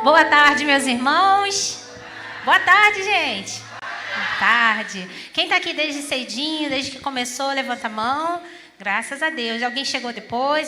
Boa tarde, meus irmãos. Boa tarde, gente. Boa tarde. Quem está aqui desde cedinho, desde que começou, levanta a mão. Graças a Deus. Alguém chegou depois?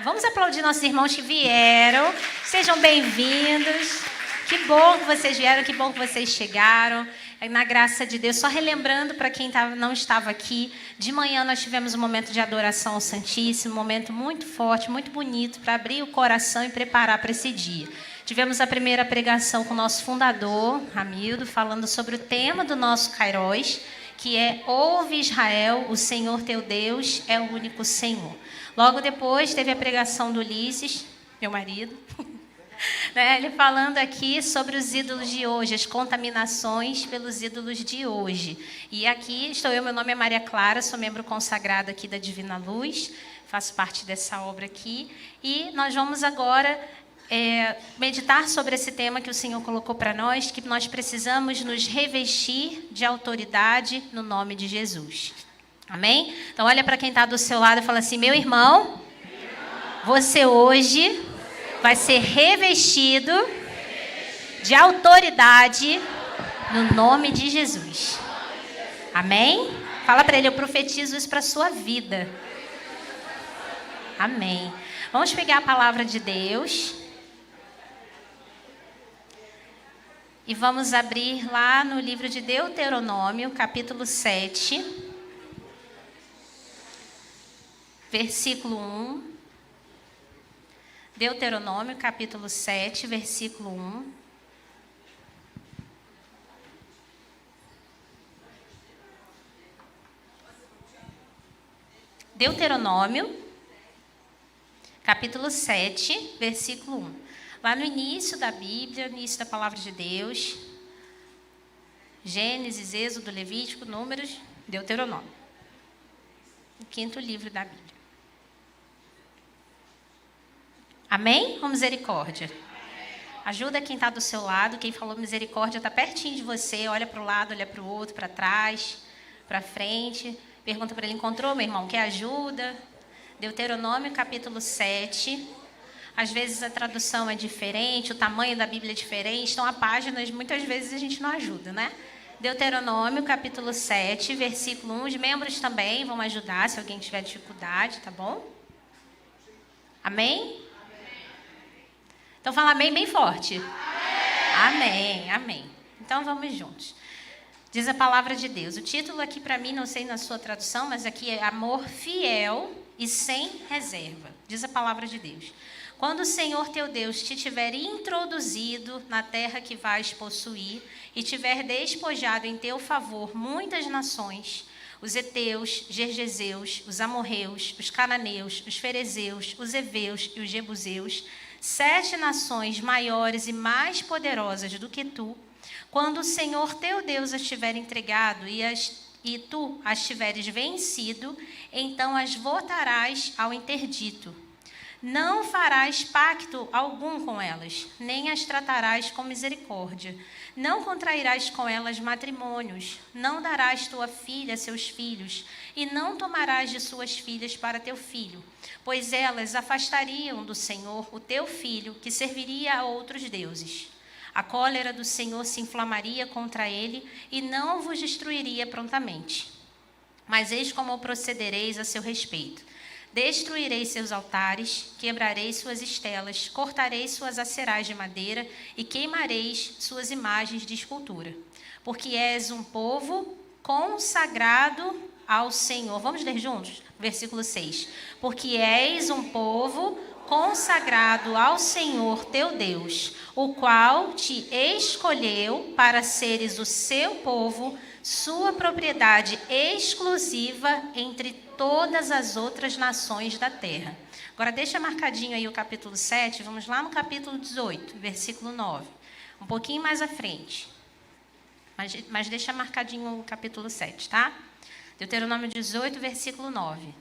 Vamos aplaudir nossos irmãos que vieram. Sejam bem-vindos. Que bom que vocês vieram, que bom que vocês chegaram. Na graça de Deus, só relembrando para quem não estava aqui, de manhã nós tivemos um momento de adoração ao Santíssimo, um momento muito forte, muito bonito, para abrir o coração e preparar para esse dia. Tivemos a primeira pregação com o nosso fundador, Ramildo, falando sobre o tema do nosso Kairos, que é Ouve Israel, o Senhor teu Deus é o único Senhor. Logo depois teve a pregação do Ulisses, meu marido, ele falando aqui sobre os ídolos de hoje, as contaminações pelos ídolos de hoje. E aqui estou eu, meu nome é Maria Clara, sou membro consagrada aqui da Divina Luz, faço parte dessa obra aqui. E nós vamos agora meditar sobre esse tema que o Senhor colocou para nós, que nós precisamos nos revestir de autoridade no nome de Jesus. Amém? Então olha para quem está do seu lado e fala assim: meu irmão, você hoje vai ser revestido de autoridade no nome de Jesus. Amém? Fala para ele: eu profetizo isso para a sua vida. Amém. Vamos pegar a palavra de Deus e vamos abrir lá no livro de Deuteronômio, capítulo 7, versículo 1. Deuteronômio, capítulo 7, versículo 1. Deuteronômio, capítulo 7, versículo 1. Lá no início da Bíblia, no início da Palavra de Deus, Gênesis, Êxodo, Levítico, Números, Deuteronômio. O quinto livro da Bíblia. Amém ou misericórdia? Ajuda quem está do seu lado. Quem falou misericórdia está pertinho de você. Olha para o lado, olha para o outro, para trás, para frente. Pergunta para ele: encontrou, meu irmão? Quer ajuda? Deuteronômio, capítulo 7. Às vezes a tradução é diferente, o tamanho da Bíblia é diferente. Então, a página, muitas vezes, a gente não ajuda, né? Deuteronômio, capítulo 7, versículo 1. Os membros também vão ajudar, se alguém tiver dificuldade, tá bom? Amém? Então fala amém bem forte. Amém, amém. Então vamos juntos. Diz a palavra de Deus. O título aqui para mim, não sei na sua tradução, mas aqui é amor fiel e sem reserva. Diz a palavra de Deus. Quando o Senhor teu Deus te tiver introduzido na terra que vais possuir e tiver despojado em teu favor muitas nações, os heteus, gergeseus, os amorreus, os cananeus, os ferezeus, os heveus e os jebuseus, 7 nações maiores e mais poderosas do que tu, quando o Senhor teu Deus as tiver entregado e tu as tiveres vencido, então as votarás ao interdito. Não farás pacto algum com elas, nem as tratarás com misericórdia. Não contrairás com elas matrimônios, não darás tua filha a seus filhos, e não tomarás de suas filhas para teu filho, pois elas afastariam do Senhor o teu filho, que serviria a outros deuses. A cólera do Senhor se inflamaria contra ele, e não vos destruiria prontamente. Mas eis como procedereis a seu respeito. Destruirei seus altares, quebrarei suas estelas, cortarei suas acerais de madeira e queimareis suas imagens de escultura. Porque és um povo consagrado ao Senhor. Vamos ler juntos? Versículo 6. Porque és um povo consagrado ao Senhor teu Deus, o qual te escolheu para seres o seu povo, sua propriedade exclusiva entre todas as outras nações da terra. Agora deixa marcadinho aí o capítulo 7, vamos lá no capítulo 18, versículo 9. Um pouquinho mais à frente. Mas deixa marcadinho o capítulo 7, tá? Deuteronômio 18, versículo 9.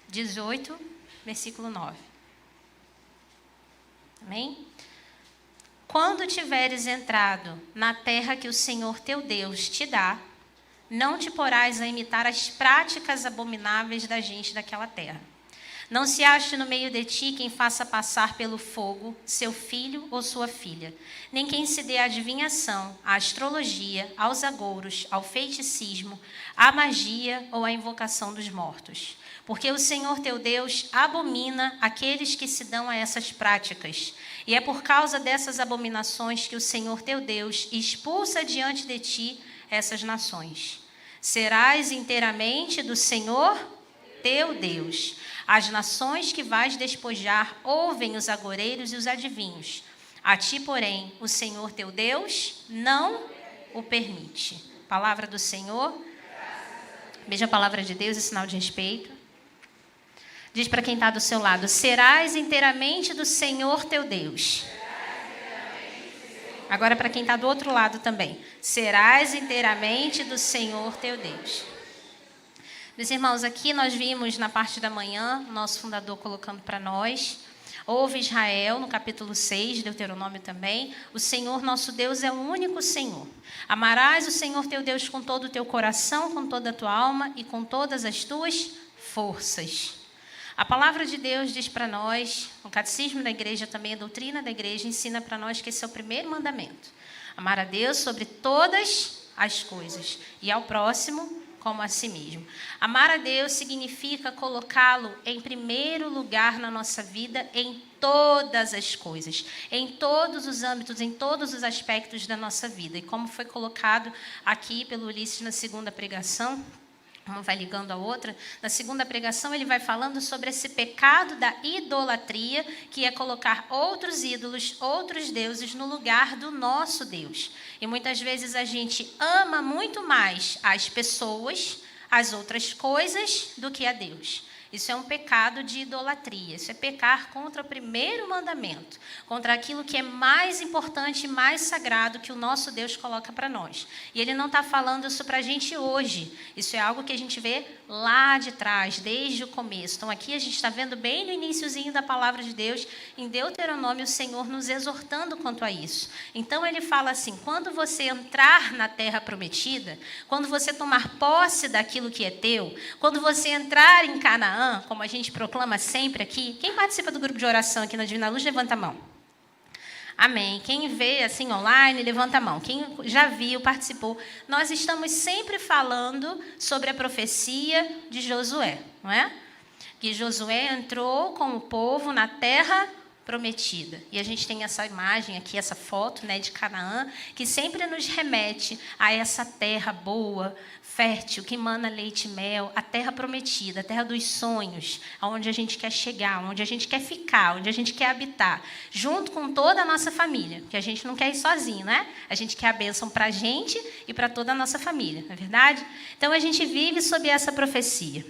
18, versículo 9. Amém? Quando tiveres entrado na terra que o Senhor teu Deus te dá, não te porás a imitar as práticas abomináveis da gente daquela terra. Não se ache no meio de ti quem faça passar pelo fogo seu filho ou sua filha, nem quem se dê à adivinhação, à astrologia, aos agouros, ao feiticismo, à magia ou à invocação dos mortos. Porque o Senhor teu Deus abomina aqueles que se dão a essas práticas. E é por causa dessas abominações que o Senhor teu Deus expulsa diante de ti essas nações. Serás inteiramente do Senhor teu Deus. As nações que vais despojar ouvem os agoureiros e os adivinhos. A ti, porém, o Senhor teu Deus não o permite. Palavra do Senhor. Veja a palavra de Deus, é sinal de respeito. Diz para quem está do seu lado: serás inteiramente do Senhor teu Deus. Agora para quem está do outro lado também: serás inteiramente do Senhor teu Deus. Meus irmãos, aqui nós vimos na parte da manhã, o nosso fundador colocando para nós: ouve Israel, no capítulo 6, Deuteronômio também, o Senhor nosso Deus é o único Senhor. Amarás o Senhor teu Deus com todo o teu coração, com toda a tua alma e com todas as tuas forças. A palavra de Deus diz para nós, o catecismo da igreja também, a doutrina da igreja, ensina para nós que esse é o primeiro mandamento. Amar a Deus sobre todas as coisas e ao próximo como a si mesmo. Amar a Deus significa colocá-lo em primeiro lugar na nossa vida em todas as coisas, em todos os âmbitos, em todos os aspectos da nossa vida. E como foi colocado aqui pelo Ulisses na segunda pregação, uma vai ligando a outra, na segunda pregação ele vai falando sobre esse pecado da idolatria, que é colocar outros ídolos, outros deuses no lugar do nosso Deus. E muitas vezes a gente ama muito mais as pessoas, as outras coisas, do que a Deus. Isso é um pecado de idolatria, isso é pecar contra o primeiro mandamento, contra aquilo que é mais importante e mais sagrado que o nosso Deus coloca para nós. E ele não está falando isso para a gente hoje, isso é algo que a gente vê lá de trás, desde o começo. Então aqui a gente está vendo bem no iniciozinho da palavra de Deus, em Deuteronômio, o Senhor nos exortando quanto a isso. Então ele fala assim: quando você entrar na terra prometida, quando você tomar posse daquilo que é teu, quando você entrar em Canaã, como a gente proclama sempre aqui. Quem participa do grupo de oração aqui na Divina Luz, levanta a mão. Amém. Quem vê assim online, levanta a mão. Quem já viu, participou. Nós estamos sempre falando sobre a profecia de Josué, não é? Que Josué entrou com o povo na terra prometida. E a gente tem essa imagem aqui, essa foto, né, de Canaã, que sempre nos remete a essa terra boa, fértil, que emana leite e mel, a terra prometida, a terra dos sonhos, aonde a gente quer chegar, onde a gente quer ficar, onde a gente quer habitar, junto com toda a nossa família, porque a gente não quer ir sozinho, né? A gente quer a bênção para a gente e para toda a nossa família, não é verdade? Então a gente vive sob essa profecia.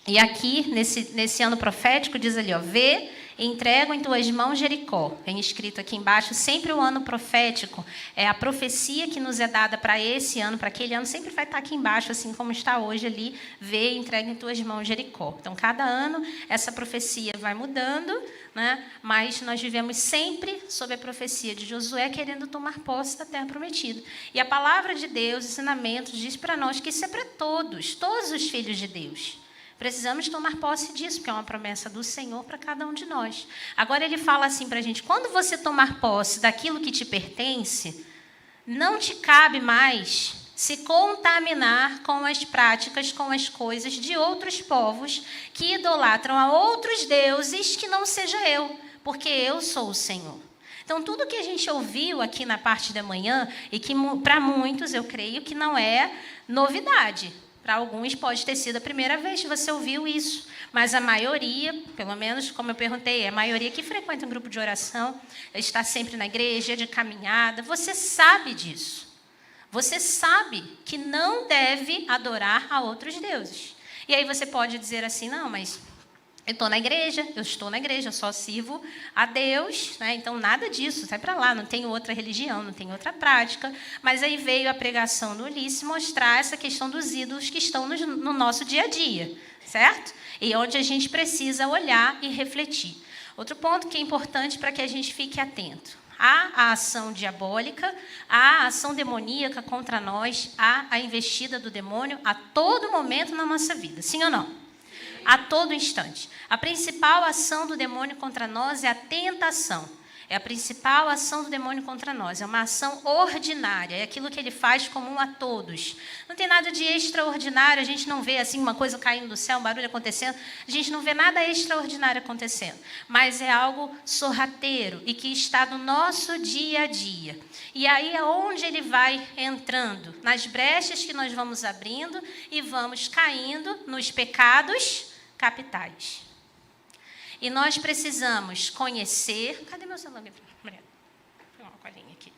E aqui, nesse ano profético, diz ali, ó: vê, entrego em tuas mãos Jericó. Vem escrito aqui embaixo, sempre o ano profético, é a profecia que nos é dada para esse ano, para aquele ano, sempre vai estar aqui embaixo, assim como está hoje ali: vê, entrega em tuas mãos Jericó. Então, cada ano, essa profecia vai mudando, né? Mas nós vivemos sempre sob a profecia de Josué, querendo tomar posse da terra prometida. E a palavra de Deus, ensinamentos, diz para nós que isso é para todos os filhos de Deus. Precisamos tomar posse disso, porque é uma promessa do Senhor para cada um de nós. Agora ele fala assim para a gente: quando você tomar posse daquilo que te pertence, não te cabe mais se contaminar com as práticas, com as coisas de outros povos que idolatram a outros deuses que não seja eu, porque eu sou o Senhor. Então, tudo que a gente ouviu aqui na parte da manhã, e que para muitos eu creio que não é novidade. Para alguns pode ter sido a primeira vez que você ouviu isso, mas a maioria, pelo menos como eu perguntei, a maioria que frequenta um grupo de oração, está sempre na igreja, de caminhada, você sabe disso. Você sabe que não deve adorar a outros deuses. E aí você pode dizer assim: não, mas eu estou na igreja, eu só sirvo a Deus, né? Então nada disso, sai para lá, não tenho outra religião, não tenho outra prática. Mas aí veio a pregação do Ulisses mostrar essa questão dos ídolos que estão no nosso dia a dia, certo? E onde a gente precisa olhar e refletir. Outro ponto que é importante para que a gente fique atento: há a ação diabólica, há a ação demoníaca contra nós, há a investida do demônio a todo momento na nossa vida, sim ou não? a todo instante. A principal ação do demônio contra nós é a tentação. É a principal ação do demônio contra nós. É uma ação ordinária. É aquilo que ele faz comum a todos. Não tem nada de extraordinário. A gente não vê assim uma coisa caindo do céu, um barulho acontecendo. A gente não vê nada extraordinário acontecendo. Mas é algo sorrateiro e que está no nosso dia a dia. E aí é onde ele vai entrando. Nas brechas que nós vamos abrindo e vamos caindo nos pecados capitais. E nós precisamos conhecer... Cadê meu celular? Tem uma colinha aqui.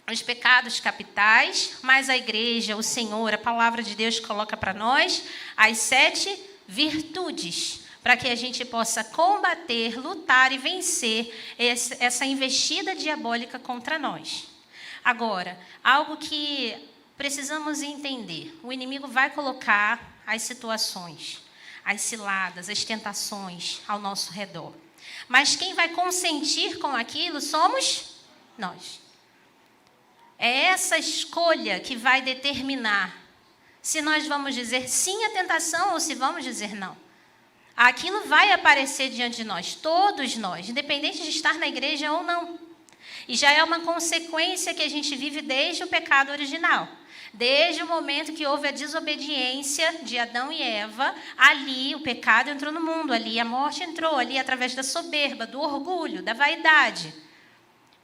Os pecados capitais, mas a igreja, o Senhor, a palavra de Deus coloca para nós as 7 virtudes, para que a gente possa combater, lutar e vencer essa investida diabólica contra nós. Agora, algo que precisamos entender. O inimigo vai colocar as situações, as ciladas, as tentações ao nosso redor. Mas quem vai consentir com aquilo somos nós. É essa escolha que vai determinar se nós vamos dizer sim à tentação ou se vamos dizer não. Aquilo vai aparecer diante de nós, todos nós, independente de estar na igreja ou não. E já é uma consequência que a gente vive desde o pecado original. Desde o momento que houve a desobediência de Adão e Eva, ali o pecado entrou no mundo, ali a morte entrou, ali através da soberba, do orgulho, da vaidade.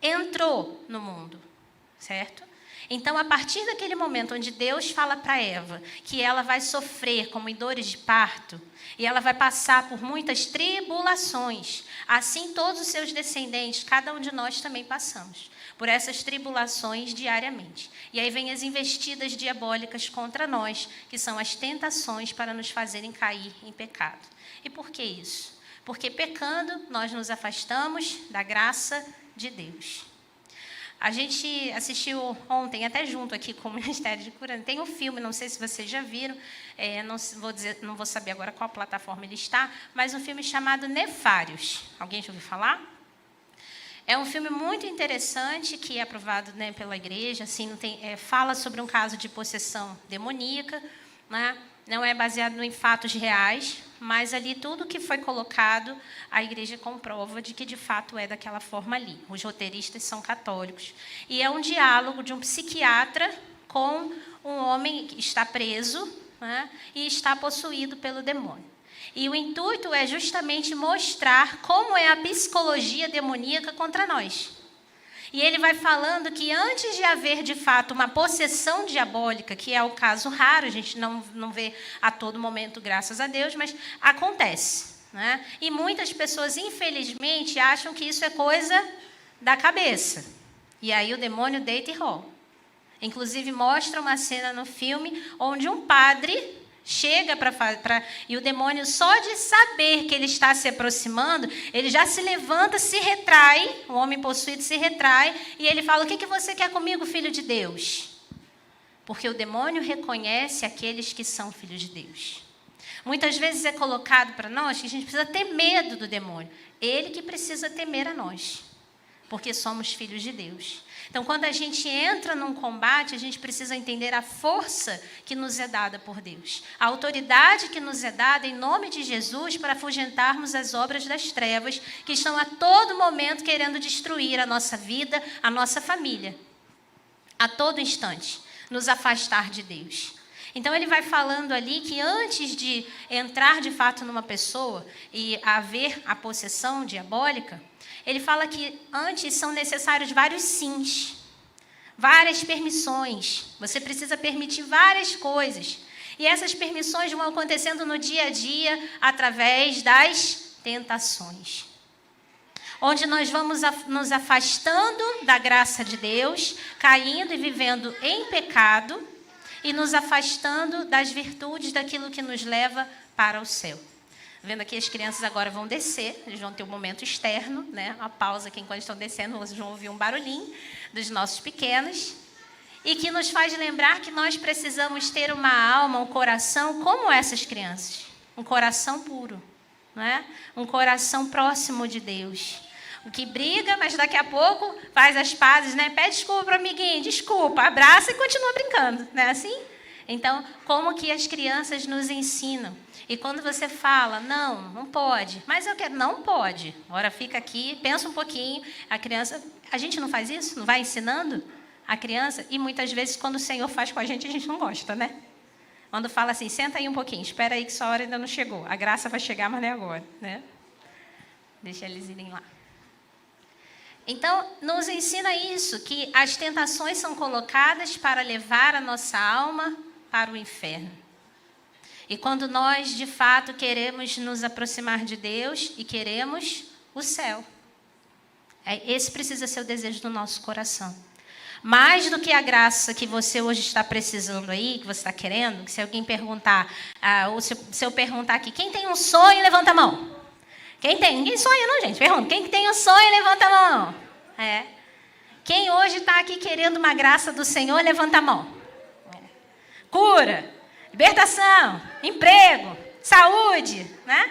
Entrou no mundo, certo? Então, a partir daquele momento onde Deus fala para Eva que ela vai sofrer como em dores de parto, e ela vai passar por muitas tribulações, assim todos os seus descendentes, cada um de nós também passamos por essas tribulações diariamente. E aí vem as investidas diabólicas contra nós, que são as tentações para nos fazerem cair em pecado. E por que isso? Porque pecando, nós nos afastamos da graça de Deus. A gente assistiu ontem, até junto aqui com o Ministério de Cura, tem um filme, não sei se vocês já viram, não vou saber agora qual plataforma ele está, mas um filme chamado Nefários. Alguém já ouviu falar? É um filme muito interessante, que é aprovado, né, pela igreja, assim, fala sobre um caso de possessão demoníaca, né? Não é baseado em fatos reais, mas ali tudo que foi colocado, a igreja comprova de que de fato é daquela forma ali. Os roteiristas são católicos. E é um diálogo de um psiquiatra com um homem que está preso, né, e está possuído pelo demônio. E o intuito é justamente mostrar como é a psicologia demoníaca contra nós. E ele vai falando que antes de haver, de fato, uma possessão diabólica, que é o caso raro, a gente não vê a todo momento, graças a Deus, mas acontece, né? E muitas pessoas, infelizmente, acham que isso é coisa da cabeça. E aí o demônio deita e rola. Inclusive, mostra uma cena no filme onde um padre chega e o demônio, só de saber que ele está se aproximando, ele já se levanta, se retrai, o homem possuído se retrai, e ele fala: o que você quer comigo, filho de Deus? Porque o demônio reconhece aqueles que são filhos de Deus. Muitas vezes é colocado para nós que a gente precisa ter medo do demônio. Ele que precisa temer a nós, porque somos filhos de Deus. Então, quando a gente entra num combate, a gente precisa entender a força que nos é dada por Deus. A autoridade que nos é dada em nome de Jesus para afugentarmos as obras das trevas que estão a todo momento querendo destruir a nossa vida, a nossa família. A todo instante, nos afastar de Deus. Então, ele vai falando ali que antes de entrar de fato numa pessoa e haver a possessão diabólica, ele fala que antes são necessários vários sims, várias permissões. Você precisa permitir várias coisas. E essas permissões vão acontecendo no dia a dia através das tentações. Onde nós vamos nos afastando da graça de Deus, caindo e vivendo em pecado e nos afastando das virtudes daquilo que nos leva para o céu. Vendo aqui, as crianças agora vão descer, eles vão ter um momento externo, né? Uma pausa aqui enquanto estão descendo, vocês vão ouvir um barulhinho dos nossos pequenos, e que nos faz lembrar que nós precisamos ter uma alma, um coração como essas crianças, um coração puro, né? Um coração próximo de Deus, o que briga, mas daqui a pouco faz as pazes, né? Pede desculpa para o amiguinho, desculpa, abraça e continua brincando, não é assim? Então, como que as crianças nos ensinam? E quando você fala, não pode, mas eu quero, não pode. Agora fica aqui, pensa um pouquinho, a criança, a gente não faz isso? Não vai ensinando a criança? E muitas vezes, quando o Senhor faz com a gente não gosta, né? Quando fala assim, senta aí um pouquinho, espera aí que sua hora ainda não chegou. A graça vai chegar, mas não é agora, né? Deixa eles irem lá. Então, nos ensina isso, que as tentações são colocadas para levar a nossa alma para o inferno. E quando nós, de fato, queremos nos aproximar de Deus e queremos o céu. Esse precisa ser o desejo do nosso coração. Mais do que a graça que você hoje está precisando aí, que você está querendo, que se alguém perguntar, ou se eu perguntar aqui, quem tem um sonho, levanta a mão. Quem tem? Ninguém sonha não, gente. Pergunta, quem tem um sonho, levanta a mão. Quem hoje está aqui querendo uma graça do Senhor, levanta a mão. Cura, libertação, emprego, saúde, né?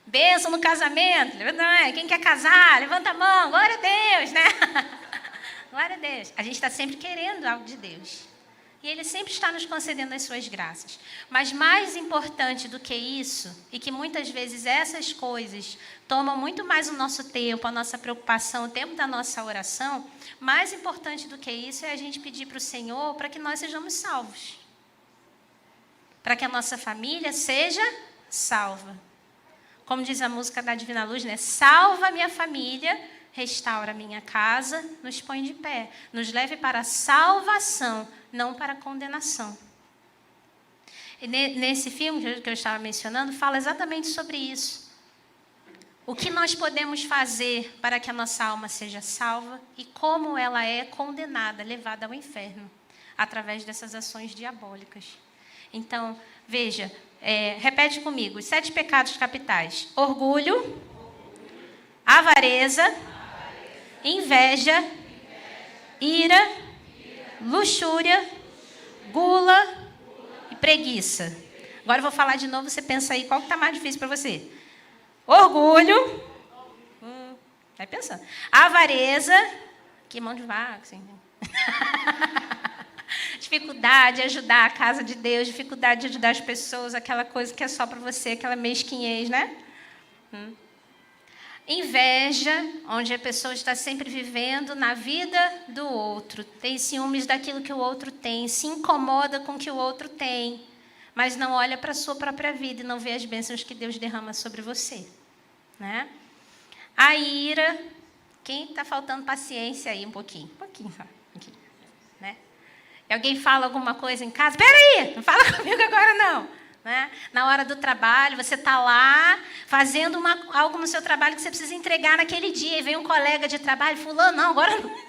Bênção no casamento. Quem quer casar, levanta a mão. Glória a Deus, né? Glória a Deus. A gente está sempre querendo algo de Deus. E Ele sempre está nos concedendo as suas graças. Mas mais importante do que isso, e que muitas vezes essas coisas tomam muito mais o nosso tempo, a nossa preocupação, o tempo da nossa oração, mais importante do que isso é a gente pedir para o Senhor para que nós sejamos salvos. Para que a nossa família seja salva. Como diz a música da Divina Luz, né? Salva minha família, restaura minha casa, nos põe de pé. Nos leve para a salvação, não para a condenação. E nesse filme que eu estava mencionando, fala exatamente sobre isso. O que nós podemos fazer para que a nossa alma seja salva e como ela é condenada, levada ao inferno, através dessas ações diabólicas. Então, veja, repete comigo, os 7 pecados capitais. Orgulho, avareza, inveja, ira, luxúria, gula e preguiça. Agora eu vou falar de novo, você pensa aí, qual que está mais difícil para você? Orgulho, vai pensando. Avareza, que mão de vaca, assim. Dificuldade de ajudar a casa de Deus, dificuldade de ajudar as pessoas, aquela coisa que é só para você, aquela mesquinhez, né? Inveja, onde a pessoa está sempre vivendo na vida do outro, tem ciúmes daquilo que o outro tem, se incomoda com o que o outro tem, mas não olha para a sua própria vida e não vê as bênçãos que Deus derrama sobre você, né? A ira, quem está faltando paciência aí um pouquinho só, né? E alguém fala alguma coisa em casa, espera aí, não fala comigo agora não. Né? Na hora do trabalho, você está lá fazendo algo no seu trabalho que você precisa entregar naquele dia, e vem um colega de trabalho, fulano, não, agora não.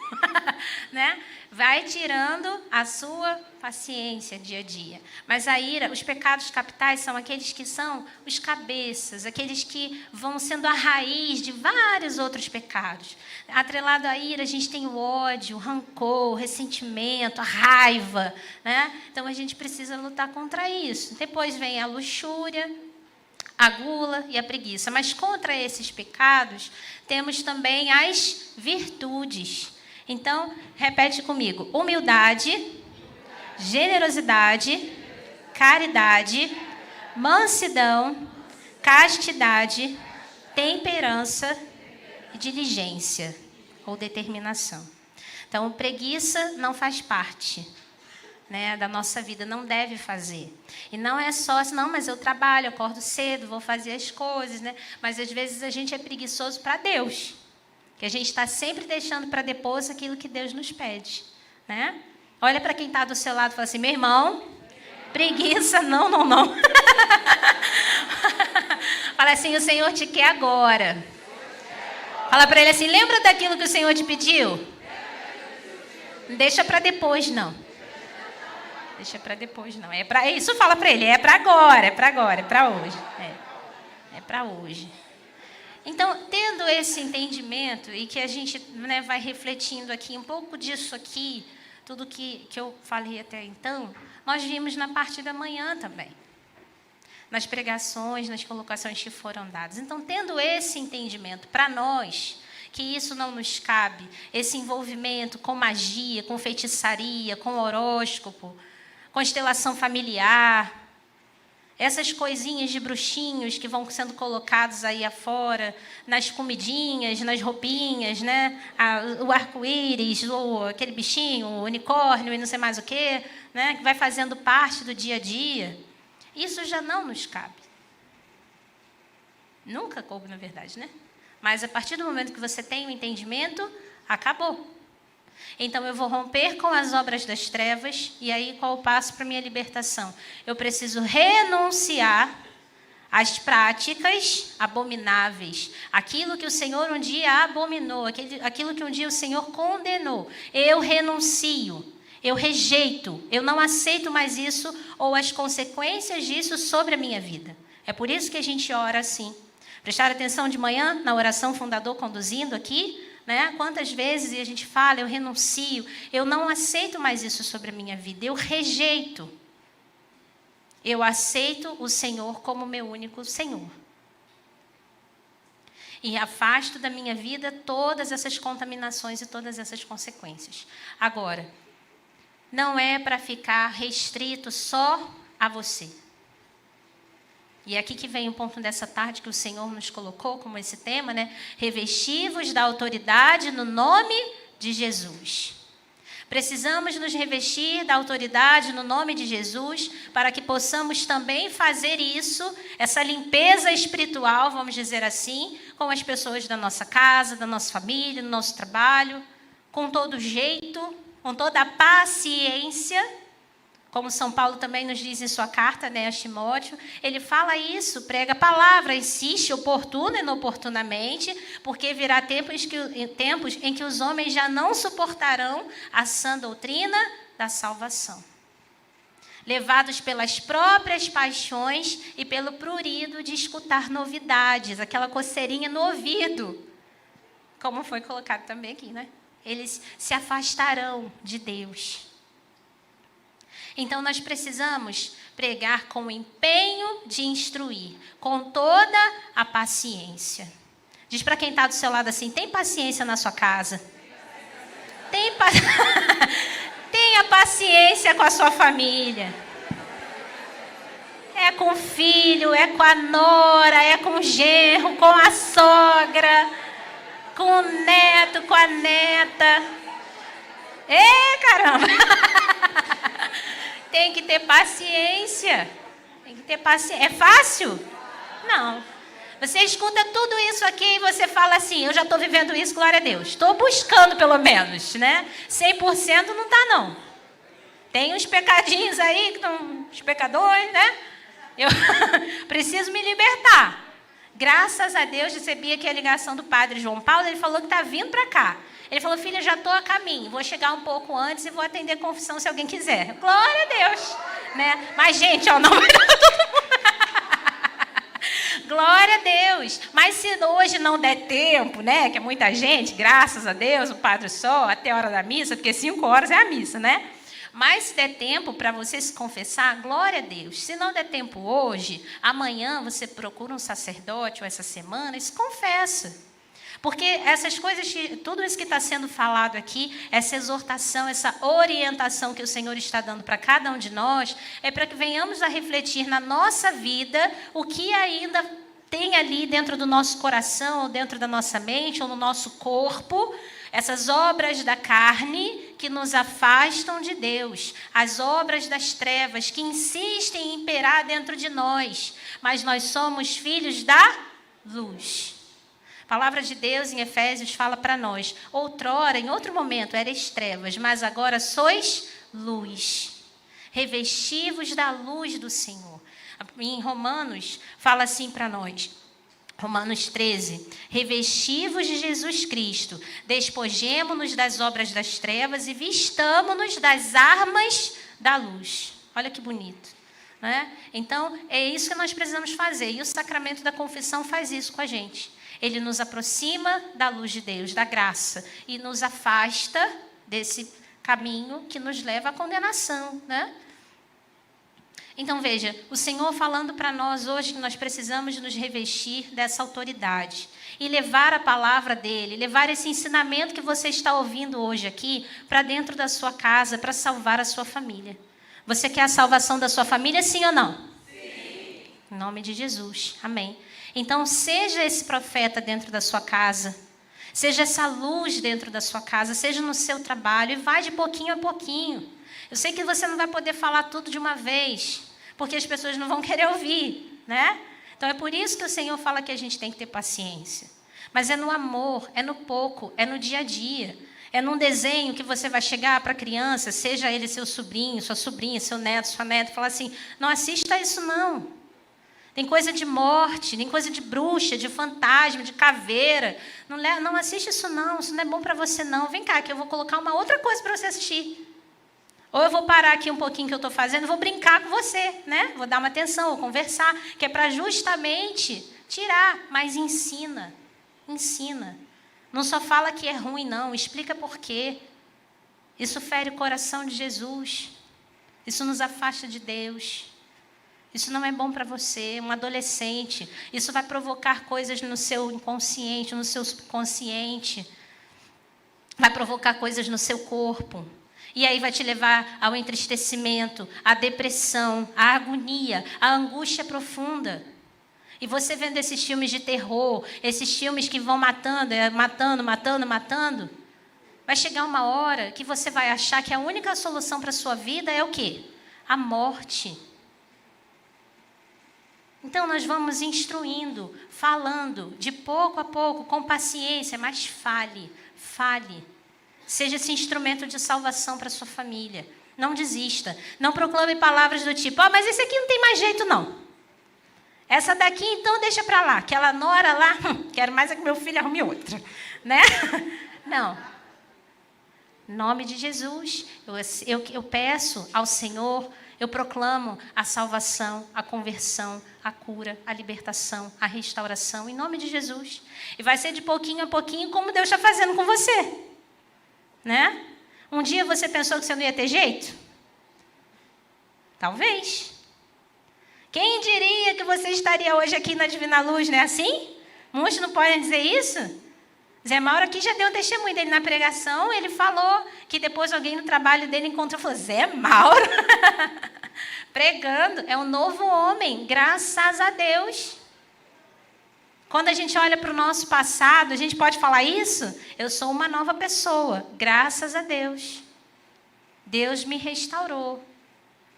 Né? Vai tirando a sua paciência dia a dia. Mas a ira, os pecados capitais são aqueles que são os cabeças, aqueles que vão sendo a raiz de vários outros pecados. Atrelado à ira, a gente tem o ódio, o rancor, o ressentimento, a raiva. Né? Então, a gente precisa lutar contra isso. Depois vem a luxúria, a gula e a preguiça. Mas contra esses pecados, temos também as virtudes. Então, repete comigo. Humildade, generosidade, caridade, mansidão, castidade, temperança e diligência ou determinação. Então, preguiça não faz parte, né, da nossa vida, não deve fazer. E não é só assim, não, mas eu trabalho, acordo cedo, vou fazer as coisas, né? Mas às vezes a gente é preguiçoso para Deus. Que a gente está sempre deixando para depois aquilo que Deus nos pede, né? Olha para quem está do seu lado e fala assim, meu irmão, preguiça, não. Fala assim, o Senhor te quer agora. Fala para ele assim, lembra daquilo que o Senhor te pediu? Não deixa para depois, não. Deixa para depois, não. Isso fala para ele, é para agora, é para hoje. É para hoje. Então, tendo esse entendimento e que a gente, né, vai refletindo aqui um pouco disso aqui, tudo que eu falei até então, nós vimos na parte da manhã também, nas pregações, nas colocações que foram dadas. Então, tendo esse entendimento para nós, que isso não nos cabe. Esse envolvimento com magia, com feitiçaria, com horóscopo, constelação familiar, essas coisinhas de bruxinhos que vão sendo colocados aí afora, nas comidinhas, nas roupinhas, né? O arco-íris, aquele bichinho, o unicórnio e não sei mais o quê, né? Que vai fazendo parte do dia a dia. Isso já não nos cabe. Nunca coube, na verdade, né? Mas a partir do momento que você tem o entendimento, acabou. Então, eu vou romper com as obras das trevas, e aí qual o passo para a minha libertação? Eu preciso renunciar às práticas abomináveis, aquilo que o Senhor um dia abominou, aquilo que um dia o Senhor condenou. Eu renuncio, eu rejeito, eu não aceito mais isso ou as consequências disso sobre a minha vida. É por isso que a gente ora assim. Prestar atenção de manhã na oração fundador conduzindo aqui, né? Quantas vezes a gente fala, eu renuncio, eu não aceito mais isso sobre a minha vida, eu rejeito. Eu aceito o Senhor como meu único Senhor. E afasto da minha vida todas essas contaminações e todas essas consequências. Agora, não é para ficar restrito só a você. E é aqui que vem o ponto dessa tarde que o Senhor nos colocou como esse tema, né? Revesti-vos da autoridade no nome de Jesus. Precisamos nos revestir da autoridade no nome de Jesus para que possamos também fazer isso, essa limpeza espiritual, vamos dizer assim, com as pessoas da nossa casa, da nossa família, do nosso trabalho, com todo jeito, com toda a paciência. Como São Paulo também nos diz em sua carta, né, a Timóteo, ele fala isso, prega a palavra, insiste oportuna e inoportunamente, porque virá tempos em que os homens já não suportarão a sã doutrina da salvação. Levados pelas próprias paixões e pelo prurido de escutar novidades, aquela coceirinha no ouvido, como foi colocado também aqui, né? Eles se afastarão de Deus. Então, nós precisamos pregar com o empenho de instruir, com toda a paciência. Diz para quem está do seu lado assim, tem paciência na sua casa? Tenha paciência com a sua família. É com o filho, é com a nora, é com o genro, com a sogra, com o neto, com a neta. Caramba! Tem que ter paciência. Tem que ter paciência. É fácil? Não. Você escuta tudo isso aqui e você fala assim, eu já estou vivendo isso, glória a Deus. Estou buscando pelo menos, né? 100% não está, não. Tem uns pecadinhos aí, que estão os pecadores, né? Eu preciso me libertar. Graças a Deus, recebi aqui a ligação do padre João Paulo, ele falou que está vindo para cá. Ele falou, filha, já estou a caminho, vou chegar um pouco antes e vou atender a confissão se alguém quiser. Glória a Deus. Né? Mas, gente, não vai dar todo mundo. Glória a Deus. Mas se hoje não der tempo, né, que é muita gente, graças a Deus, o padre só, até a hora da missa, porque 5 horas é a missa, né? Mas se der tempo para você se confessar, glória a Deus. Se não der tempo hoje, amanhã você procura um sacerdote ou essa semana e se confessa. Porque essas coisas, tudo isso que está sendo falado aqui, essa exortação, essa orientação que o Senhor está dando para cada um de nós, é para que venhamos a refletir na nossa vida o que ainda tem ali dentro do nosso coração, ou dentro da nossa mente, ou no nosso corpo, essas obras da carne que nos afastam de Deus, as obras das trevas que insistem em imperar dentro de nós, mas nós somos filhos da luz. A palavra de Deus em Efésios fala para nós, outrora, em outro momento, erais trevas, mas agora sois luz. Revesti-vos da luz do Senhor. Em Romanos, fala assim para nós, Romanos 13, revesti-vos de Jesus Cristo, despojemo-nos das obras das trevas e vistamo-nos das armas da luz. Olha que bonito. Né? Então, é isso que nós precisamos fazer, e o sacramento da confissão faz isso com a gente. Ele nos aproxima da luz de Deus, da graça, e nos afasta desse caminho que nos leva à condenação, né? Então, veja, o Senhor falando para nós hoje que nós precisamos nos revestir dessa autoridade. e levar a palavra dele, levar esse ensinamento que você está ouvindo hoje aqui para dentro da sua casa, para salvar a sua família. Você quer a salvação da sua família, sim ou não? Sim. Em nome de Jesus, amém. Então, seja esse profeta dentro da sua casa, seja essa luz dentro da sua casa, seja no seu trabalho, e vai de pouquinho a pouquinho. Eu sei que você não vai poder falar tudo de uma vez, porque as pessoas não vão querer ouvir, né? Então, é por isso que o Senhor fala que a gente tem que ter paciência. Mas é no amor, é no pouco, é no dia a dia. É num desenho que você vai chegar para a criança, seja ele seu sobrinho, sua sobrinha, seu neto, sua neta, e falar assim, não assista isso não. Tem coisa de morte, tem coisa de bruxa, de fantasma, de caveira. Não assiste isso não é bom para você não. Vem cá que eu vou colocar uma outra coisa para você assistir. Ou eu vou parar aqui um pouquinho que eu estou fazendo, vou brincar com você, né? Vou dar uma atenção, vou conversar, que é para justamente tirar, mas ensina. Não só fala que é ruim, não, explica por quê. Isso fere o coração de Jesus. Isso nos afasta de Deus. Isso não é bom para você, um adolescente. Isso vai provocar coisas no seu inconsciente, no seu subconsciente. Vai provocar coisas no seu corpo. E aí vai te levar ao entristecimento, à depressão, à agonia, à angústia profunda. E você vendo esses filmes de terror, esses filmes que vão matando, vai chegar uma hora que você vai achar que a única solução para a sua vida é o quê? A morte. Então nós vamos instruindo, falando, de pouco a pouco, com paciência, mas fale. Seja esse instrumento de salvação para a sua família. Não desista. Não proclame palavras do tipo, mas esse aqui não tem mais jeito, não. Essa daqui, então, deixa para lá. Aquela nora lá, quero mais é que meu filho arrume outra. Né? Não. Em nome de Jesus, eu peço ao Senhor, eu proclamo a salvação, a conversão, a cura, a libertação, a restauração, em nome de Jesus. E vai ser de pouquinho a pouquinho, como Deus está fazendo com você. Né? Um dia você pensou que você não ia ter jeito? Talvez. Quem diria que você estaria hoje aqui na Divina Luz, não é assim? Muitos não podem dizer isso? Zé Mauro aqui já deu um testemunho dele na pregação, ele falou que depois alguém no trabalho dele encontrou e falou, Zé Mauro, pregando, é um novo homem, graças a Deus. Quando a gente olha para o nosso passado, a gente pode falar isso? Eu sou uma nova pessoa, graças a Deus. Deus me restaurou.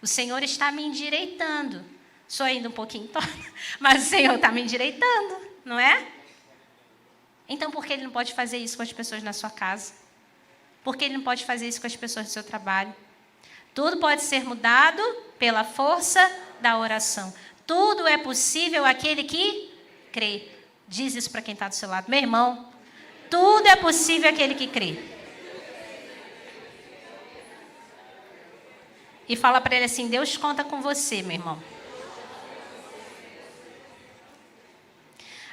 O Senhor está me endireitando. Sou ainda um pouquinho torta, mas o Senhor está me endireitando, não é? Então, por que Ele não pode fazer isso com as pessoas na sua casa? Por que Ele não pode fazer isso com as pessoas do seu trabalho? Tudo pode ser mudado pela força da oração. Tudo é possível àquele que crê. Diz isso para quem está do seu lado. Meu irmão, tudo é possível àquele que crê. E fala para ele assim, Deus conta com você, meu irmão.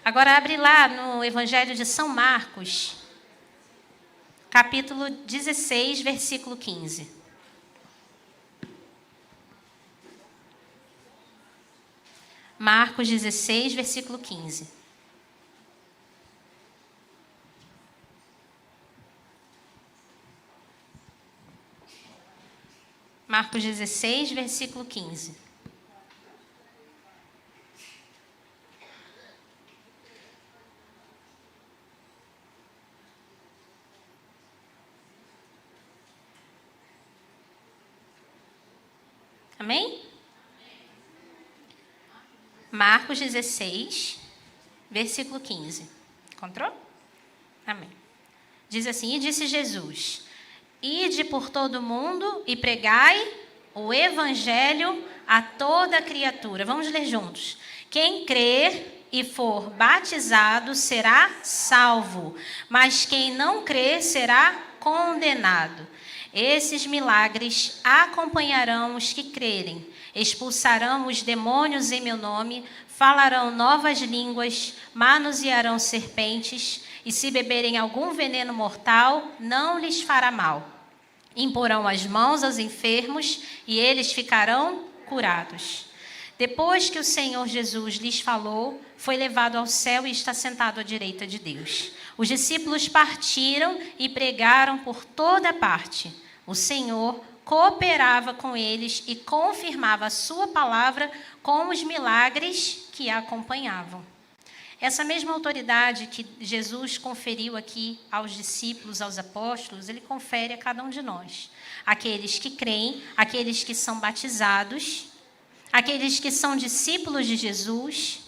Agora abre lá no Evangelho de São Marcos, capítulo 16, versículo 15. Marcos 16, versículo 15. Marcos 16, versículo 15. Amém? Marcos 16, versículo 15. Encontrou? Amém. Diz assim, e disse Jesus, ide por todo o mundo e pregai o evangelho a toda criatura. Vamos ler juntos. Quem crer e for batizado será salvo, mas quem não crer será condenado. Esses milagres acompanharão os que crerem. Expulsarão os demônios em meu nome, falarão novas línguas, manusearão serpentes, e se beberem algum veneno mortal, não lhes fará mal. Imporão as mãos aos enfermos, e eles ficarão curados. Depois que o Senhor Jesus lhes falou, foi levado ao céu e está sentado à direita de Deus. Os discípulos partiram e pregaram por toda parte. O Senhor cooperava com eles e confirmava a sua palavra com os milagres que a acompanhavam. Essa mesma autoridade que Jesus conferiu aqui aos discípulos, aos apóstolos, ele confere a cada um de nós. Aqueles que creem, aqueles que são batizados, aqueles que são discípulos de Jesus.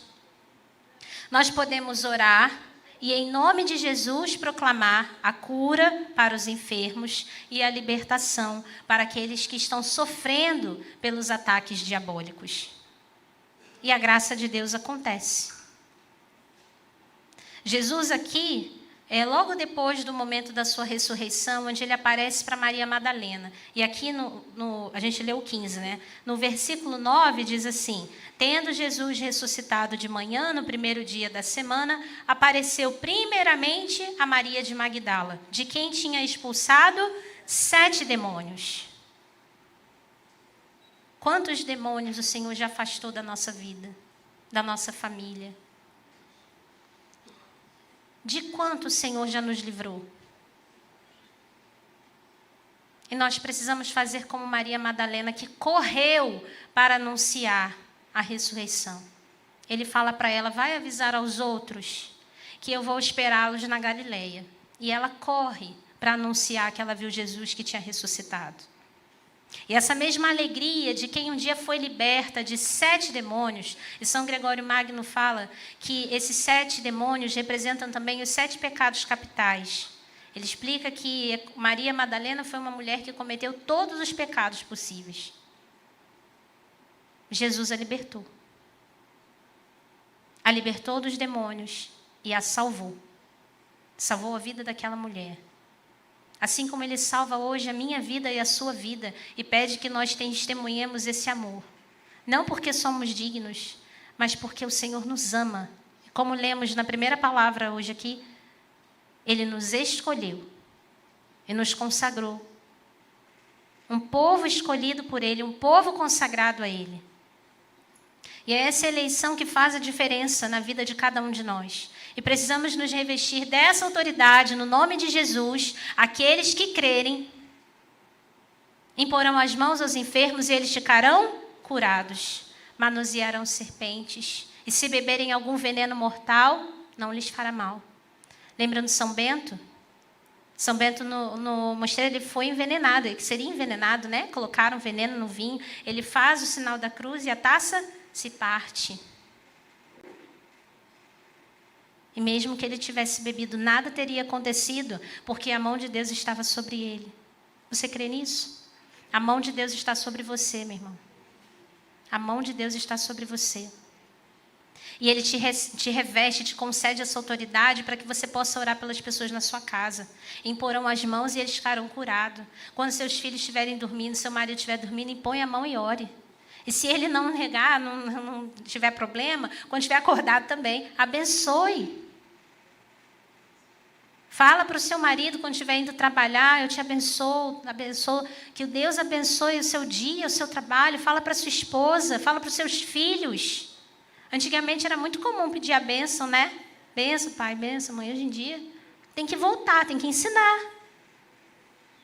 Nós podemos orar e, em nome de Jesus, proclamar a cura para os enfermos e a libertação para aqueles que estão sofrendo pelos ataques diabólicos. E a graça de Deus acontece. Jesus aqui, logo depois do momento da sua ressurreição, onde ele aparece para Maria Madalena. E aqui, a gente leu o 15, né? No versículo 9 diz assim: tendo Jesus ressuscitado de manhã, no primeiro dia da semana, apareceu primeiramente a Maria de Magdala, de quem tinha expulsado 7 demônios. Quantos demônios o Senhor já afastou da nossa vida, da nossa família? De quanto o Senhor já nos livrou? E nós precisamos fazer como Maria Madalena, que correu para anunciar a ressurreição. Ele fala para ela: vai avisar aos outros que eu vou esperá-los na Galileia. E ela corre para anunciar que ela viu Jesus que tinha ressuscitado. E essa mesma alegria de quem um dia foi liberta de 7 demônios, e São Gregório Magno fala que esses 7 demônios representam também os 7 pecados capitais. Ele explica que Maria Madalena foi uma mulher que cometeu todos os pecados possíveis. Jesus a libertou. A libertou dos demônios e a salvou. Salvou a vida daquela mulher. Assim como Ele salva hoje a minha vida e a sua vida, e pede que nós testemunhemos esse amor. Não porque somos dignos, mas porque o Senhor nos ama. Como lemos na primeira palavra hoje aqui, Ele nos escolheu e nos consagrou. Um povo escolhido por Ele, um povo consagrado a Ele. E é essa eleição que faz a diferença na vida de cada um de nós. E precisamos nos revestir dessa autoridade, no nome de Jesus. Aqueles que crerem imporão as mãos aos enfermos e eles ficarão curados. Manusearão serpentes. E se beberem algum veneno mortal, não lhes fará mal. Lembram de São Bento? São Bento no mosteiro ele foi envenenado. Ele seria envenenado, né? Colocaram veneno no vinho. Ele faz o sinal da cruz e a taça se parte. E mesmo que ele tivesse bebido, nada teria acontecido, porque a mão de Deus estava sobre ele. Você crê nisso? A mão de Deus está sobre você, meu irmão. A mão de Deus está sobre você. E Ele te reveste, te concede essa autoridade para que você possa orar pelas pessoas na sua casa. Imporão as mãos e eles ficarão curados. Quando seus filhos estiverem dormindo, seu marido estiver dormindo, impõe a mão e ore. E se ele não negar, não tiver problema, quando estiver acordado também, abençoe. Fala para o seu marido quando estiver indo trabalhar: eu te abençoo, que Deus abençoe o seu dia, o seu trabalho. Fala para a sua esposa, fala para os seus filhos. Antigamente era muito comum pedir a bênção, né? Bênção, pai, bênção, mãe. Hoje em dia tem que voltar, tem que ensinar.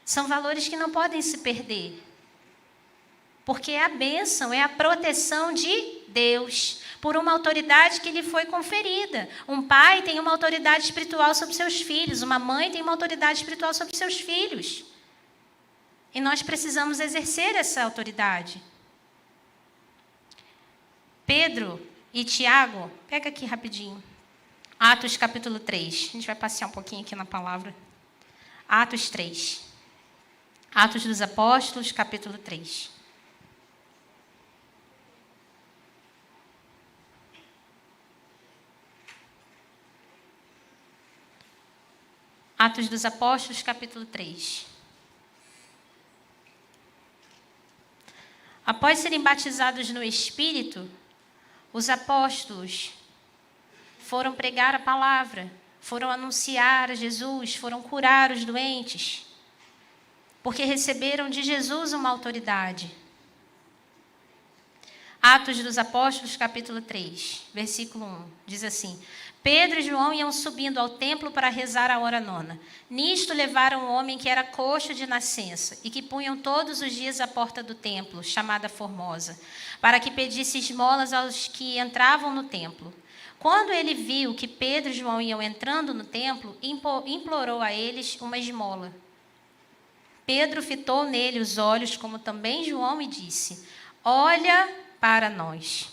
São valores que não podem se perder. Porque a bênção é a proteção de Deus, por uma autoridade que lhe foi conferida. Um pai tem uma autoridade espiritual sobre seus filhos, uma mãe tem uma autoridade espiritual sobre seus filhos. E nós precisamos exercer essa autoridade. Pedro e Tiago, pega aqui rapidinho. Atos capítulo 3. A gente vai passear um pouquinho aqui na palavra. Atos 3. Atos dos Apóstolos, capítulo 3. Atos dos Apóstolos, capítulo 3. Após serem batizados no Espírito, os apóstolos foram pregar a palavra, foram anunciar a Jesus, foram curar os doentes, porque receberam de Jesus uma autoridade. Atos dos Apóstolos, capítulo 3, versículo 1. Diz assim: Pedro e João iam subindo ao templo para rezar a hora nona. Nisto levaram um homem que era coxo de nascença e que punham todos os dias à porta do templo, chamada Formosa, para que pedisse esmolas aos que entravam no templo. Quando ele viu que Pedro e João iam entrando no templo, implorou a eles uma esmola. Pedro fitou nele os olhos, como também João, e disse: Olha para nós.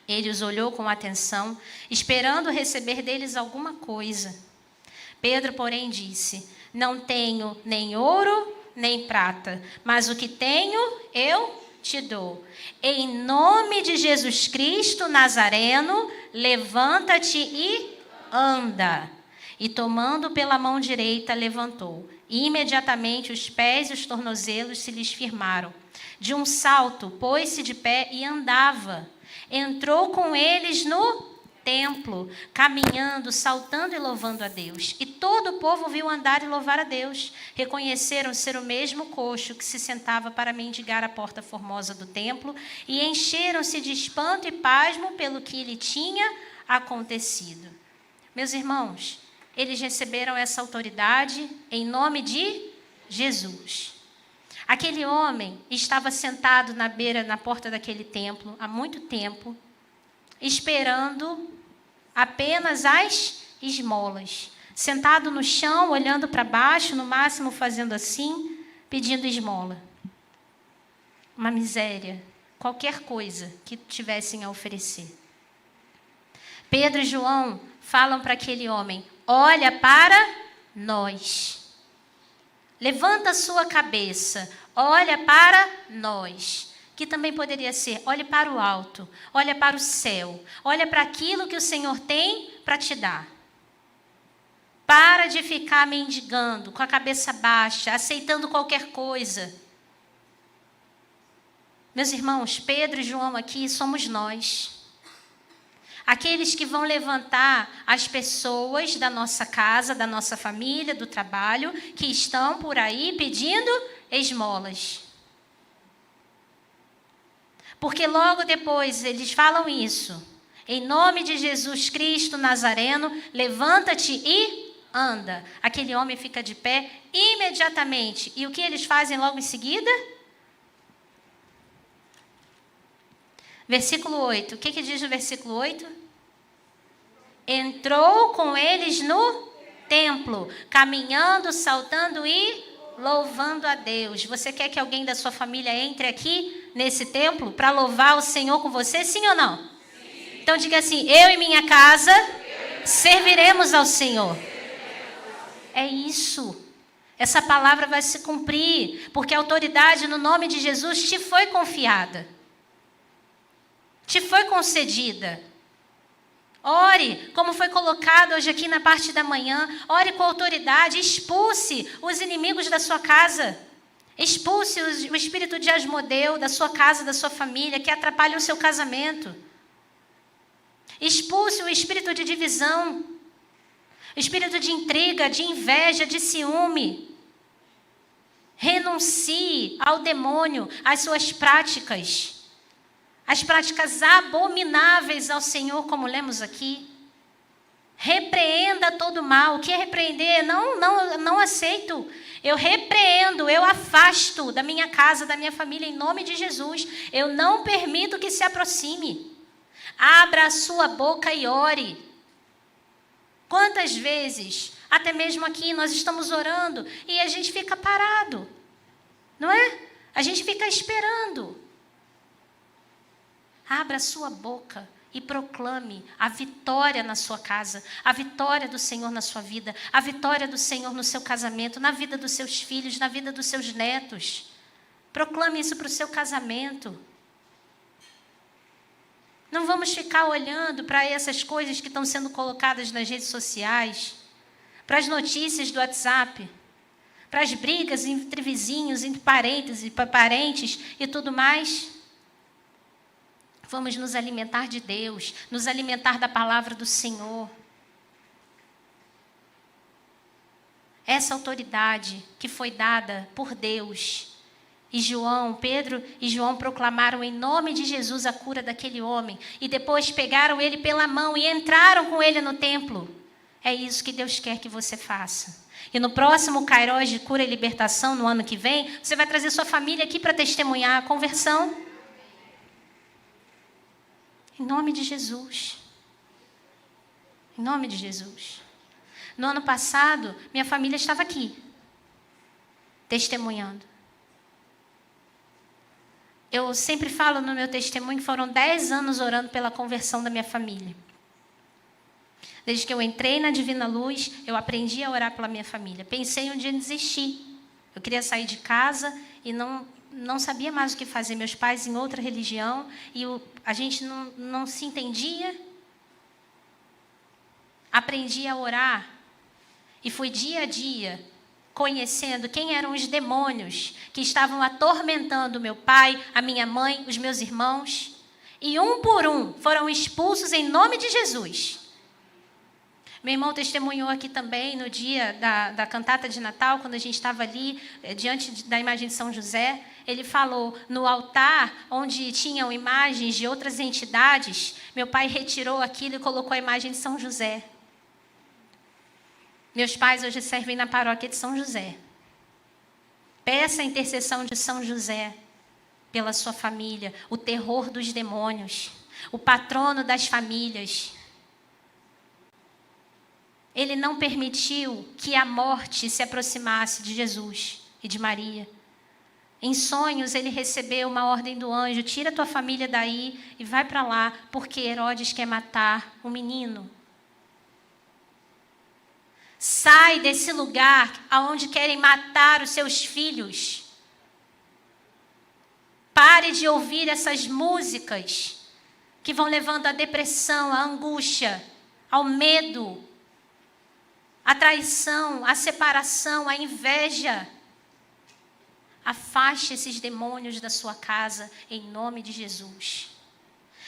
Ele os olhou com atenção, esperando receber deles alguma coisa. Pedro, porém, disse: Não tenho nem ouro nem prata, mas o que tenho eu te dou. Em nome de Jesus Cristo Nazareno, levanta-te e anda. E tomando pela mão direita, levantou. E imediatamente os pés e os tornozelos se lhes firmaram. De um salto, pôs-se de pé e andava. Entrou com eles no templo, caminhando, saltando e louvando a Deus. E todo o povo viu andar e louvar a Deus. Reconheceram ser o mesmo coxo que se sentava para mendigar à porta formosa do templo e encheram-se de espanto e pasmo pelo que lhe tinha acontecido. Meus irmãos, eles receberam essa autoridade em nome de Jesus. Aquele homem estava sentado na porta daquele templo há muito tempo, esperando apenas as esmolas. Sentado no chão, olhando para baixo, no máximo fazendo assim, pedindo esmola. Uma miséria, qualquer coisa que tivessem a oferecer. Pedro e João falam para aquele homem: olha para nós. Levanta a sua cabeça, olha para nós. Que também poderia ser: olhe para o alto, olha para o céu, olha para aquilo que o Senhor tem para te dar. Para de ficar mendigando, com a cabeça baixa, aceitando qualquer coisa. Meus irmãos, Pedro e João aqui somos nós. Aqueles que vão levantar as pessoas da nossa casa, da nossa família, do trabalho, que estão por aí pedindo esmolas. Porque logo depois eles falam isso. Em nome de Jesus Cristo Nazareno, levanta-te e anda. Aquele homem fica de pé imediatamente. E o que eles fazem logo em seguida? Versículo 8. O que diz no versículo 8? Entrou com eles no templo, caminhando, saltando e louvando a Deus. Você quer que alguém da sua família entre aqui nesse templo para louvar o Senhor com você, sim ou não? Sim. Então diga assim: eu e minha casa serviremos ao Senhor. É isso. Essa palavra vai se cumprir, porque a autoridade no nome de Jesus te foi confiada. Te foi concedida. Ore, como foi colocado hoje aqui na parte da manhã. Ore com autoridade, expulse os inimigos da sua casa. Expulse o espírito de Asmodeu da sua casa, da sua família, que atrapalha o seu casamento. Expulse o espírito de divisão, o espírito de intriga, de inveja, de ciúme. Renuncie ao demônio, às suas práticas. As práticas abomináveis ao Senhor, como lemos aqui. Repreenda todo mal. O que é repreender? Não aceito. Eu repreendo, eu afasto da minha casa, da minha família, em nome de Jesus. Eu não permito que se aproxime. Abra a sua boca e ore. Quantas vezes, até mesmo aqui, nós estamos orando e a gente fica parado, não é? A gente fica esperando. Abra a sua boca e proclame a vitória na sua casa, a vitória do Senhor na sua vida, a vitória do Senhor no seu casamento, na vida dos seus filhos, na vida dos seus netos. Proclame isso para o seu casamento. Não vamos ficar olhando para essas coisas que estão sendo colocadas nas redes sociais, para as notícias do WhatsApp, para as brigas entre vizinhos, entre parentes e tudo mais. Vamos nos alimentar de Deus, nos alimentar da palavra do Senhor. Essa autoridade que foi dada por Deus Pedro e João proclamaram em nome de Jesus a cura daquele homem. E depois pegaram ele pela mão e entraram com ele no templo. É isso que Deus quer que você faça. E no próximo Kairos de Cura e Libertação, no ano que vem, você vai trazer sua família aqui para testemunhar a conversão. Em nome de Jesus. Em nome de Jesus. No ano passado, minha família estava aqui, testemunhando. Eu sempre falo no meu testemunho que foram 10 anos orando pela conversão da minha família. Desde que eu entrei na Divina Luz, eu aprendi a orar pela minha família. Pensei um dia em desistir. Eu queria sair de casa e não sabia mais o que fazer. Meus pais em outra religião e a gente não se entendia. Aprendi a orar e fui dia a dia conhecendo quem eram os demônios que estavam atormentando meu pai, a minha mãe, os meus irmãos. E um por um foram expulsos em nome de Jesus. Meu irmão testemunhou aqui também no dia da cantata de Natal, quando a gente estava ali diante da imagem de São José. Ele falou, no altar onde tinham imagens de outras entidades, meu pai retirou aquilo e colocou a imagem de São José. Meus pais hoje servem na paróquia de São José. Peça a intercessão de São José pela sua família, o terror dos demônios, o patrono das famílias. Ele não permitiu que a morte se aproximasse de Jesus e de Maria. Em sonhos, ele recebeu uma ordem do anjo, tira tua família daí e vai para lá, porque Herodes quer matar o menino. Sai desse lugar aonde querem matar os seus filhos. Pare de ouvir essas músicas que vão levando à depressão, à angústia, ao medo, à traição, à separação, à inveja. Afaste esses demônios da sua casa em nome de Jesus.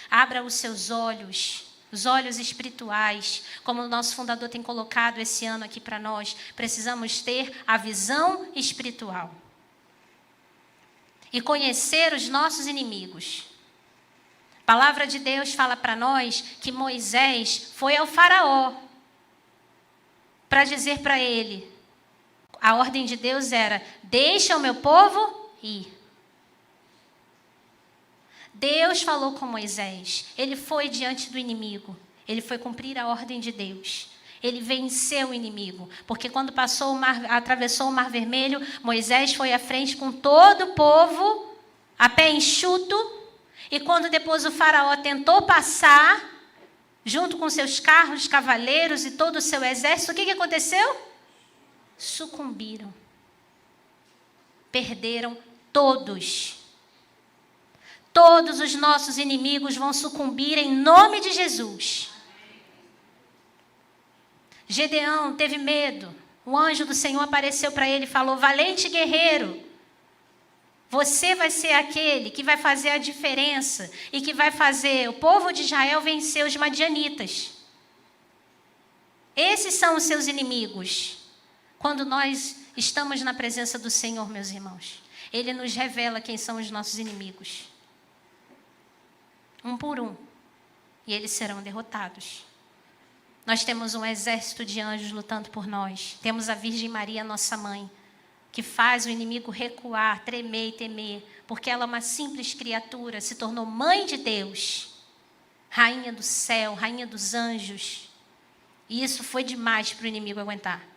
Abra os seus olhos. Os olhos espirituais, como o nosso fundador tem colocado esse ano aqui para nós, precisamos ter a visão espiritual. E conhecer os nossos inimigos. A palavra de Deus fala para nós que Moisés foi ao faraó para dizer para ele, a ordem de Deus era, deixa o meu povo ir. Deus falou com Moisés, ele foi diante do inimigo, ele foi cumprir a ordem de Deus, ele venceu o inimigo, porque quando atravessou o Mar Vermelho, Moisés foi à frente com todo o povo, a pé enxuto, e quando depois o faraó tentou passar, junto com seus carros, cavaleiros e todo o seu exército, o que aconteceu? Sucumbiram, perderam todos. Todos os nossos inimigos vão sucumbir em nome de Jesus. Gedeão teve medo. O anjo do Senhor apareceu para ele e falou, valente guerreiro, você vai ser aquele que vai fazer a diferença e que vai fazer o povo de Israel vencer os madianitas. Esses são os seus inimigos. Quando nós estamos na presença do Senhor, meus irmãos, Ele nos revela quem são os nossos inimigos. Um por um, e eles serão derrotados. Nós temos um exército de anjos lutando por nós. Temos a Virgem Maria, nossa mãe, que faz o inimigo recuar, tremer e temer, porque ela é uma simples criatura, se tornou mãe de Deus, rainha do céu, rainha dos anjos. E isso foi demais para o inimigo aguentar.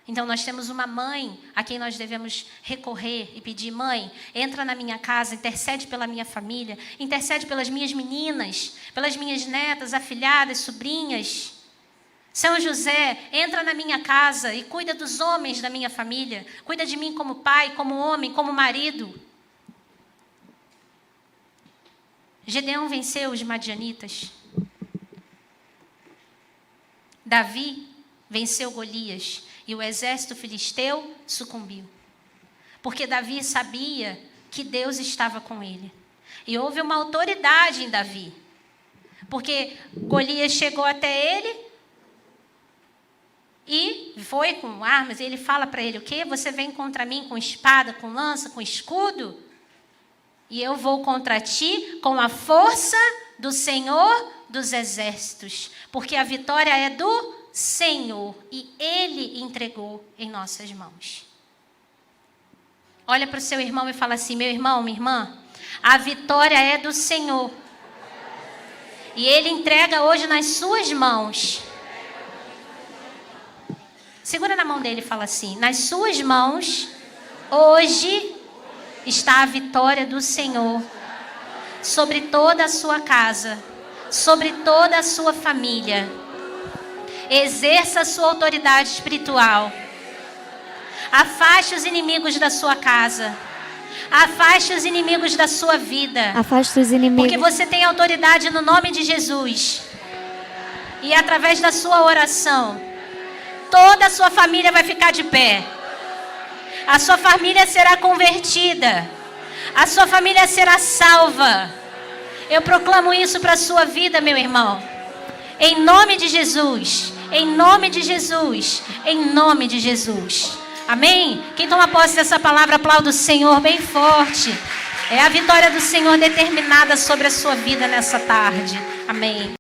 Então, nós temos uma mãe a quem nós devemos recorrer e pedir, mãe, entra na minha casa, intercede pela minha família, intercede pelas minhas meninas, pelas minhas netas, afilhadas, sobrinhas. São José, entra na minha casa e cuida dos homens da minha família, cuida de mim como pai, como homem, como marido. Gedeão venceu os madianitas. Davi venceu Golias. E o exército filisteu sucumbiu. Porque Davi sabia que Deus estava com ele. E houve uma autoridade em Davi. Porque Golias chegou até ele e foi com armas, e ele fala para ele, o quê? Você vem contra mim com espada, com lança, com escudo? E eu vou contra ti com a força do Senhor dos exércitos, porque a vitória é do Senhor, e Ele entregou em nossas mãos. Olha para o seu irmão e fala assim, meu irmão, minha irmã, a vitória é do Senhor, e Ele entrega hoje nas suas mãos. Segura na mão dele e fala assim, nas suas mãos, hoje está a vitória do Senhor, sobre toda a sua casa, sobre toda a sua família. Exerça a sua autoridade espiritual. Afaste os inimigos da sua casa. Afaste os inimigos da sua vida. Afaste os inimigos. Porque você tem autoridade no nome de Jesus. E através da sua oração, toda a sua família vai ficar de pé. A sua família será convertida. A sua família será salva. Eu proclamo isso para a sua vida, meu irmão. Em nome de Jesus. Em nome de Jesus. Em nome de Jesus. Amém? Quem toma posse dessa palavra, aplauda o Senhor bem forte. É a vitória do Senhor determinada sobre a sua vida nessa tarde. Amém.